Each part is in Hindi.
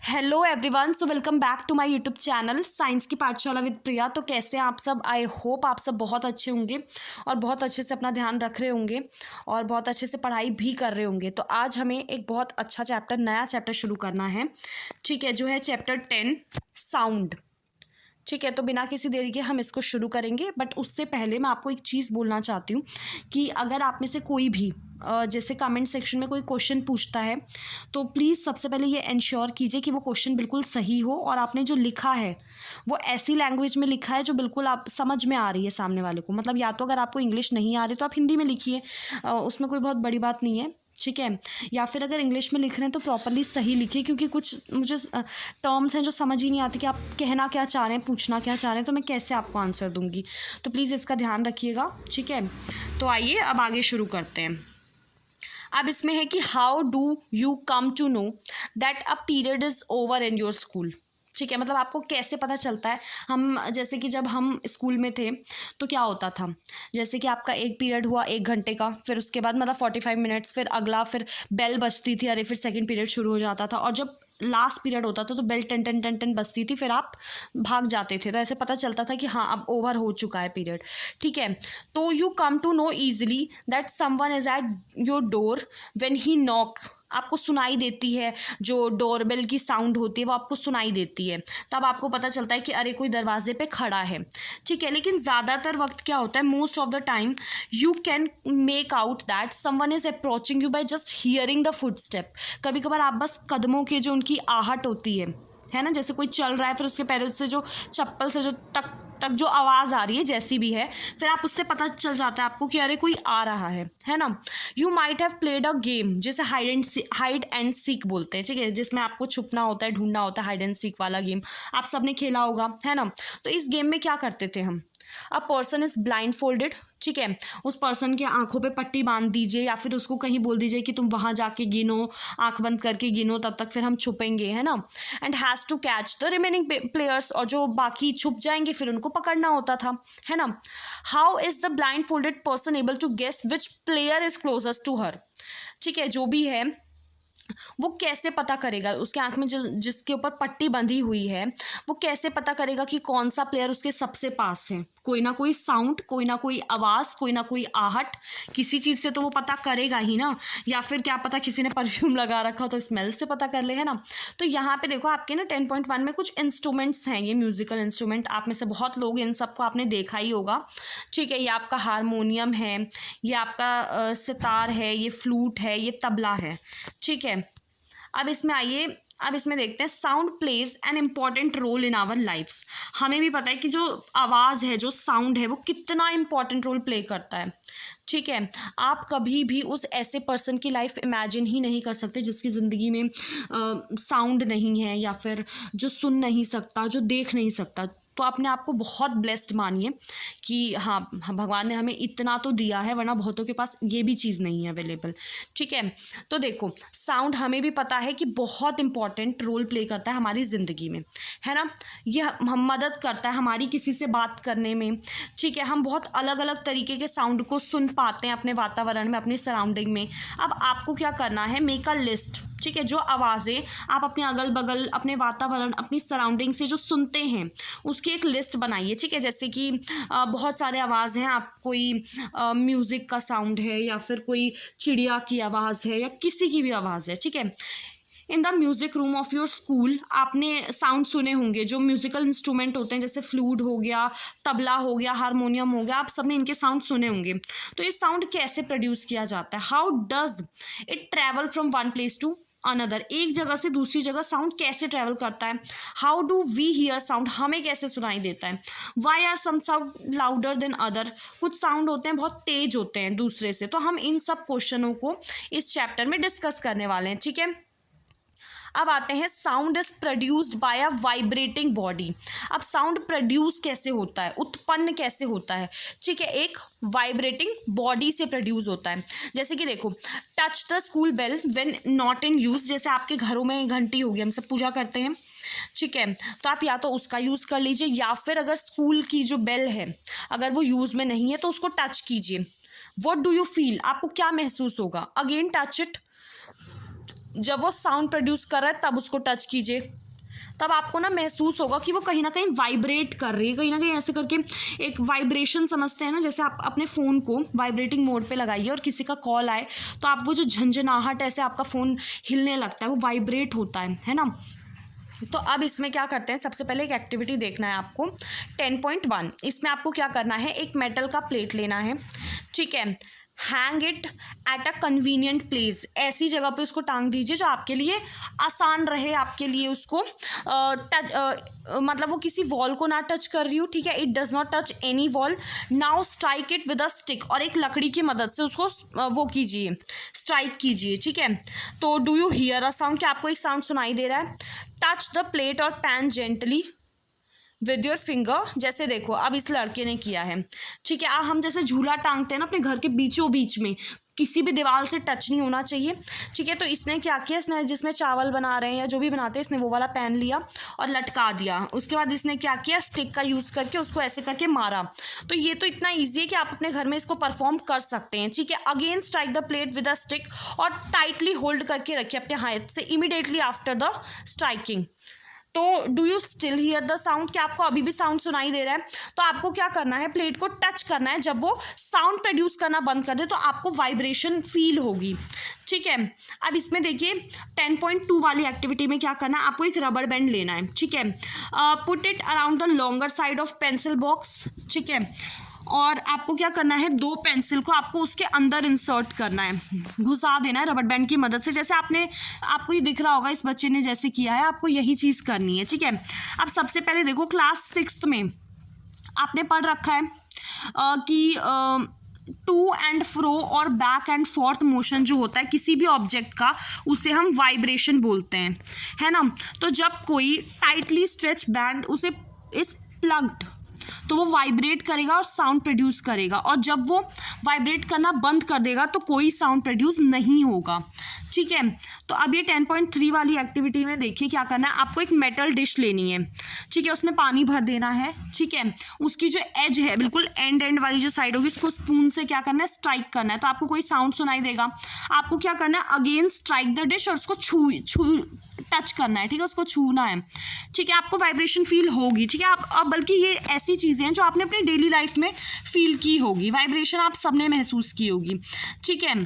Hello everyone, so welcome back to my YouTube channel science की पाठशाला विद प्रिया। तो कैसे हैं आप सब? आई होप आप सब बहुत अच्छे होंगे और बहुत अच्छे से अपना ध्यान रख रहे होंगे और बहुत अच्छे से पढ़ाई भी कर रहे होंगे। तो आज हमें एक बहुत अच्छा चैप्टर, नया चैप्टर शुरू करना है। ठीक है, जो है चैप्टर 10 साउंड। ठीक है, तो बिना किसी देरी के हम इसको शुरू करेंगे। बट उससे पहले मैं आपको एक चीज़ बोलना चाहती हूँ कि अगर आप में से कोई भी जैसे कमेंट सेक्शन में कोई क्वेश्चन पूछता है तो प्लीज़ सबसे पहले ये इंश्योर कीजिए कि वो क्वेश्चन बिल्कुल सही हो और आपने जो लिखा है वो ऐसी लैंग्वेज में लिखा है जो बिल्कुल आप समझ में आ रही है सामने वाले को। मतलब या तो अगर आपको इंग्लिश नहीं आ रही तो आप हिंदी में लिखिए, उसमें कोई बहुत बड़ी बात नहीं है। ठीक है, या फिर अगर इंग्लिश में लिख रहे हैं तो प्रॉपरली सही लिखिए, क्योंकि कुछ मुझे टर्म्स हैं जो समझ ही नहीं आती कि आप कहना क्या चाह रहे हैं, पूछना क्या चाह रहे हैं, तो मैं कैसे आपको आंसर दूंगी। तो प्लीज़ इसका ध्यान रखिएगा। ठीक है, तो आइए अब आगे शुरू करते हैं। अब इसमें है कि how do you come to know that a period is over in your school. ठीक है, मतलब आपको कैसे पता चलता है। हम जैसे कि जब हम स्कूल में थे तो क्या होता था, जैसे कि आपका एक पीरियड हुआ 1 घंटे का, फिर उसके बाद मतलब 45 मिनट्स, फिर अगला, फिर बेल बजती थी, अरे फिर सेकंड पीरियड शुरू हो जाता था। और जब लास्ट पीरियड होता था तो बेल टन टन टन टन बजती थी, फिर आप भाग जाते थे। तो ऐसे पता चलता था कि हाँ अब ओवर हो चुका है पीरियड। ठीक है, तो you come to know easily that someone is at your door when he knock. आपको सुनाई देती है, जो डोरबेल की साउंड होती है वो आपको सुनाई देती है, तब आपको पता चलता है कि अरे कोई दरवाजे पे खड़ा है। ठीक है, लेकिन ज़्यादातर वक्त क्या होता है, most of the time you can make out that someone is approaching you by just hearing the footstep. कभी कभार आप बस कदमों की जो उनकी आहट होती है ना, जैसे कोई चल रहा है फिर उसके पैरों से जो चप्पल से जो टक तक जो आवाज़ आ रही है जैसी भी है, फिर आप उससे पता चल जाता है आपको कि अरे कोई आ रहा है ना। You might have played a game जिसे हाइड एंड सीक बोलते हैं। ठीक है, जिसमें आपको छुपना होता है, ढूंढना होता है, हाइड एंड सीक वाला गेम आप सबने खेला होगा, है ना। तो इस गेम में क्या करते थे हम, a person is blind folded. ठीक है, उस पर्सन के आंखों पे पट्टी बांध दीजिए या फिर उसको कहीं बोल दीजिए कि तुम वहाँ जाके गिनो, आंख बंद करके गिनो, तब तक फिर हम छुपेंगे, है ना। And has to catch the remaining players, और जो बाकी छुप जाएंगे फिर उनको पकड़ना होता था, है ना। How is the blindfolded person able to guess which player is closest to her. ठीक है, जो भी है वो कैसे पता करेगा, उसके आंख में जिसके ऊपर पट्टी बंधी हुई है वो कैसे पता करेगा कि कौन सा प्लेयर उसके सबसे पास है। कोई ना कोई साउंड, कोई ना कोई आवाज़, कोई ना कोई आहट, किसी चीज़ से तो वो पता करेगा ही ना। या फिर क्या पता किसी ने परफ्यूम लगा रखा हो तो स्मेल से पता कर ले, है ना। तो यहाँ पे देखो आपके ना 10.1 में कुछ इंस्ट्रूमेंट्स हैं, ये म्यूजिकल इंस्ट्रूमेंट। आप में से बहुत लोग इन सबको आपने देखा ही होगा। ठीक है, ये आपका हारमोनियम है, ये आपका सितार है, ये फ्लूट है, ये तबला है। ठीक है, अब इसमें आइए, अब इसमें देखते हैं sound plays an important role in our lifes. हमें भी पता है कि जो आवाज़ है, जो साउंड है, वो कितना इम्पॉर्टेंट रोल प्ले करता है। ठीक है, आप कभी भी उस ऐसे पर्सन की लाइफ इमेजिन ही नहीं कर सकते जिसकी ज़िंदगी में साउंड नहीं है, या फिर जो सुन नहीं सकता, जो देख नहीं सकता। तो अपने आप को बहुत ब्लेस्ड मानिए कि हाँ भगवान ने हमें इतना तो दिया है, वरना बहुतों के पास ये भी चीज़ नहीं है अवेलेबल। ठीक है, तो देखो साउंड हमें भी पता है कि बहुत इंपॉर्टेंट रोल प्ले करता है हमारी ज़िंदगी में, है ना। ये हम मदद करता है हमारी किसी से बात करने में। ठीक है, हम बहुत अलग अलग तरीके के साउंड को सुन पाते हैं अपने वातावरण में, अपनी सराउंडिंग में। अब आपको क्या करना है, मेक अ लिस्ट। ठीक है, जो आवाज़ें आप अपने अगल बगल, अपने वातावरण, अपनी सराउंडिंग से जो सुनते हैं उसकी एक लिस्ट बनाइए। ठीक है, जैसे कि बहुत सारे आवाज़ हैं, आप कोई म्यूज़िक का साउंड है, या फिर कोई चिड़िया की आवाज़ है, या किसी की भी आवाज़ है। ठीक है, in the music room of your school आपने साउंड सुने होंगे, जो म्यूज़िकल इंस्ट्रूमेंट होते हैं, जैसे फ्लूट हो गया, तबला हो गया, हारमोनियम हो गया, आप सबने इनके साउंड सुने होंगे। तो ये साउंड कैसे प्रोड्यूस किया जाता है, how does it travel from one place to another, एक जगह से दूसरी जगह साउंड कैसे ट्रैवल करता है। How do we hear sound, हमें कैसे सुनाई देता है। Why are some sound louder than other, कुछ साउंड होते हैं बहुत तेज होते हैं दूसरे से। तो हम इन सब क्वेश्चनों को इस चैप्टर में डिस्कस करने वाले हैं। ठीक है, अब आते हैं sound is produced by a vibrating body. अब साउंड प्रोड्यूस कैसे होता है, उत्पन्न कैसे होता है। ठीक है, एक वाइब्रेटिंग बॉडी से प्रोड्यूस होता है। जैसे कि देखो, touch the school bell when not in use, जैसे आपके घरों में घंटी होगी, हम सब पूजा करते हैं। ठीक है, तो आप या तो उसका यूज़ कर लीजिए, या फिर अगर स्कूल की जो बेल है अगर वो यूज़ में नहीं है तो उसको टच कीजिए। व्हाट डू यू फील, आपको क्या महसूस होगा। अगेन टच इट, जब वो साउंड प्रोड्यूस कर रहा है तब उसको टच कीजिए, तब आपको ना महसूस होगा कि वो कहीं ना कहीं वाइब्रेट कर रही है, कहीं ना कहीं ऐसे करके एक वाइब्रेशन समझते हैं ना, जैसे आप अपने फ़ोन को वाइब्रेटिंग मोड पे लगाइए और किसी का कॉल आए तो आप वो जो झंझनाहट ऐसे आपका फ़ोन हिलने लगता है, वो वाइब्रेट होता है ना। तो अब इसमें क्या करते हैं, सबसे पहले एक एक्टिविटी देखना है आपको 10.1। इसमें आपको क्या करना है, एक मेटल का प्लेट लेना है, ठीक है, hang it at a convenient place, ऐसी जगह पे उसको टांग दीजिए जो आपके लिए आसान रहे, आपके लिए उसको मतलब वो किसी वॉल को ना टच कर रही हो, ठीक है, it does not touch any wall. Now strike it with a stick, और एक लकड़ी की मदद से उसको वो कीजिए, स्ट्राइक कीजिए, ठीक है। तो do you here a sound, क्या आपको एक साउंड सुनाई दे रहा है? टच द प्लेट और pan gently with your finger, जैसे देखो अब इस लड़के ने किया है, ठीक है। हम जैसे झूला टांगते हैं ना अपने घर के बीचों बीच में, किसी भी दीवार से टच नहीं होना चाहिए, ठीक है। तो इसने क्या किया, इसने जिसमें चावल बना रहे हैं या जो भी बनाते हैं, इसने वो वाला पैन लिया और लटका दिया। उसके बाद इसने क्या किया, स्टिक का यूज़ करके उसको ऐसे करके मारा। तो ये तो इतना ईजी है कि आप अपने घर में इसको परफॉर्म कर सकते हैं, ठीक है। Again strike the plate with a stick और टाइटली होल्ड करके रखिए अपने हाथ से इमीडिएटली आफ्टर द स्ट्राइकिंग। तो do you still here the sound, क्या आपको अभी भी साउंड सुनाई दे रहा है? तो आपको क्या करना है, प्लेट को टच करना है, जब वो साउंड प्रोड्यूस करना बंद कर दे तो आपको वाइब्रेशन फील होगी, ठीक है। अब इसमें देखिए 10.2 वाली एक्टिविटी में क्या करना है, आपको एक रबर बैंड लेना है, ठीक है, put it around the longer side of pencil box, ठीक है, और आपको क्या करना है, 2 पेंसिल को आपको उसके अंदर इंसर्ट करना है, घुसा देना है रबर बैंड की मदद से, जैसे आपको ये दिख रहा होगा इस बच्चे ने जैसे किया है, आपको यही चीज़ करनी है, ठीक है। अब सबसे पहले देखो क्लास 6th में आपने पढ़ रखा है कि टू एंड फ्रो और बैक एंड फोर्थ मोशन जो होता है किसी भी ऑब्जेक्ट का, उसे हम वाइब्रेशन बोलते हैं, है ना। तो जब कोई टाइटली स्ट्रेच बैंड उसे इस प्लग्ड, तो वो वाइब्रेट करेगा और साउंड प्रोड्यूस करेगा, और जब वो वाइब्रेट करना बंद कर देगा तो कोई साउंड प्रोड्यूस नहीं होगा, ठीक है। तो अब ये 10.3 वाली एक्टिविटी में देखिए क्या करना है, आपको एक मेटल डिश लेनी है, ठीक है, उसमें पानी भर देना है, ठीक है। उसकी जो एज है बिल्कुल एंड वाली जो साइड होगी, उसको स्पून से क्या करना है, स्ट्राइक करना है, तो आपको कोई साउंड सुनाई देगा। आपको क्या करना है, अगेन स्ट्राइक द डिश और उसको छू टच करना है, ठीक है, उसको छूना है, ठीक है, आपको वाइब्रेशन फील होगी, ठीक है। आप बल्कि ये ऐसी चीज़ें हैं जो आपने अपनी डेली लाइफ में फील की होगी, वाइब्रेशन आप सबने महसूस की होगी, ठीक है।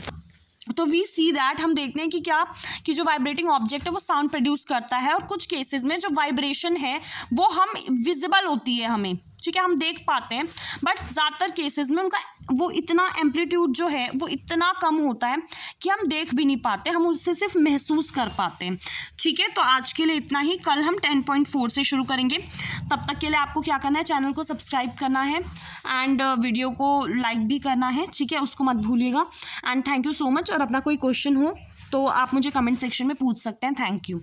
तो वी सी दैट, हम देखते हैं कि क्या कि जो वाइब्रेटिंग ऑब्जेक्ट है वो साउंड प्रोड्यूस करता है, और कुछ केसेस में जो वाइब्रेशन है वो हम विजिबल होती है हमें, ठीक है, हम देख पाते हैं, बट ज़्यादातर केसेस में उनका वो इतना एम्पलीट्यूड जो है वो इतना कम होता है कि हम देख भी नहीं पाते, हम उससे सिर्फ महसूस कर पाते हैं, ठीक है। तो आज के लिए इतना ही, कल हम 10.4 से शुरू करेंगे। तब तक के लिए आपको क्या करना है, चैनल को सब्सक्राइब करना है एंड वीडियो को लाइक भी करना है, ठीक है, उसको मत भूलिएगा। And thank you so much. और अपना कोई क्वेश्चन हो तो आप मुझे कमेंट सेक्शन में पूछ सकते हैं। Thank you.